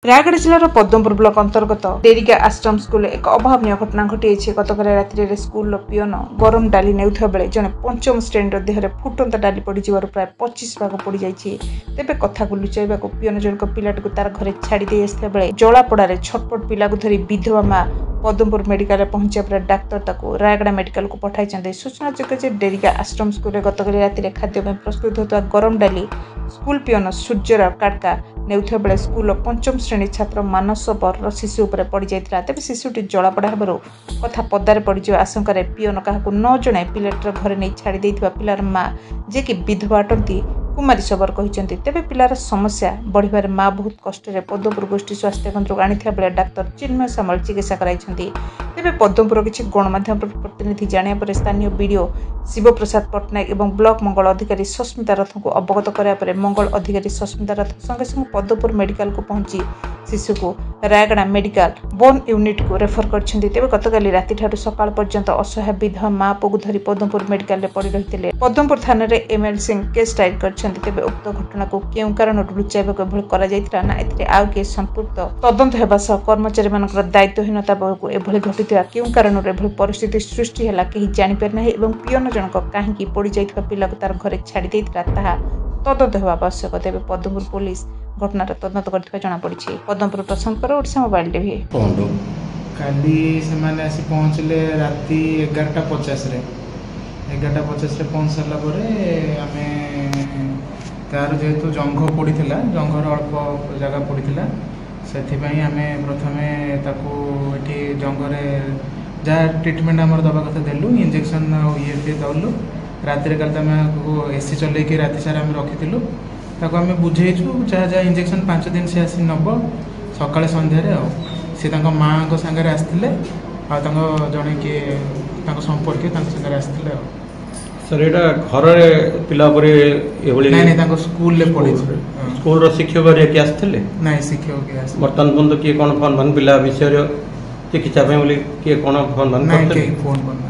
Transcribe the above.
Raigarh जिलार Padampur block अंतर्गत डेरिगा आश्रम school एक अभावन घटना घटी गतकाल राति स्कूल पिओन गरम डाली नेउथा बेले जड़े पंचम श्रेणी देहरे फुटंता डाली पड़ प्राय 25 भाग पड़ जाइए। तेबे कथा को लुचाइबा पिओन जनक पिलाटी तार घरे छाड़ी आसता बेले जलापड़ा छटपट पिला धरी विधवा माँ पद्मपुर मेडिकल पहुंचा पर डाक्तर ताको रायगढ़ मेडिकल को पठाई। सूचनायोग्य डेरिगा आश्रम स्कूल गतकाल राति खाद्य प्रस्तुत होता गरम डाली स्कूल पिओन सूर्यराव काटका नेउथा बेले स्कूल पंचम श्रेणी छात्र मानस बर शिशु उपर पड़ जाता। तेज शिशुटी जलापड़ा हेबारु कथा पदारे पड़ आशंकार पिओन क्या न जणाई पिलाटीर घरे नहीं छाड़ी पिलार माँ जे कि विधवा अटंती कुमारी सबर कहते। तेज पिलार समस्या बढ़िबार माँ बहुत कष्ट पद्मपुर गोष्ठी स्वास्थ्य केन्द्र को आनी बेले डाक्तर चिन्मय सामल चिकित्सा कराई। तेज पद्मपुर किसी गणमाध्यम प्रतिनिधि जाना पर स्थानीय बीडीओ शिवप्रसाद पट्टनायक और ब्लॉक मंगल अधिकारी सस्मिता रथ को अवगत कराया मंगल अधिकारी सस्मिता रथ संगे संगे पद्मपुर मेडिकल को पहुंची शिशु को रायगढ़ मेडिकल बोन यूनिट को रेफर करछन्ती। तेबे गतकाली राति ठारू सकाळ पर्यंत असहाय विधवा माँ पुगु धरी पद्मपुर मेडिकल रे पड़ी रहिथिले। पद्मपुर थाना रे एमएल सिंह केस टाइप करछन्ती। तेबे उक्त घटना को केउ कारण लुचाइबाक एभଳି करा जायतिरा ना एथिरे आउ के संपुक्त तदंत हेबा सह कर्मचारी मानकर दायित्वहीनता बहकु एभଳି घटिथिबा केउ कारण रे एभଳି परिस्थिति सृष्टि होला केही जानि पार नाही एवं पिओन जनक काहेकि पड़ी जायतिबा पिला को तार घरे छाड़ी देइतिरा ताहा तदंत हेबा आवश्यक। तेबे पद्मपुर पुलिस घटनार तदंत करथिबा जणा पड़िछि। पद्मपुर प्रसंग ओडिशा मोबाइल टीवी काली सेमाने आसी पहुँचले राति 11:50 रे 11:50 रे पहुँच सारा पर आमे तार जेहेतु जंघ पड़ीला जंघर अल्प जगह पड़ीला से आमे प्रथमे ताकू एठी जंघरे जहाँ ट्रिटमेंट आमर दवा कथा देलु इंजेक्शन ये दलु राति कल एसी चलैक राति सारा आम रखी ताको आम बुझेचु जहाँ जहाँ इंजेक्शन 5 दिन से आसी नब सकाଳେ सन्ध्यारे सी माँ को सांगे आसते जड़े किए संपर्क सागे आसते सर ये घर पिला स्कूल पढ़ी स्कूल शिक्षक किए आसते ना शिक्षक बर्तमान पर्यटन किए कौन फोन फान पिला विषय चिकित्सा किए कौन फोन फान फोन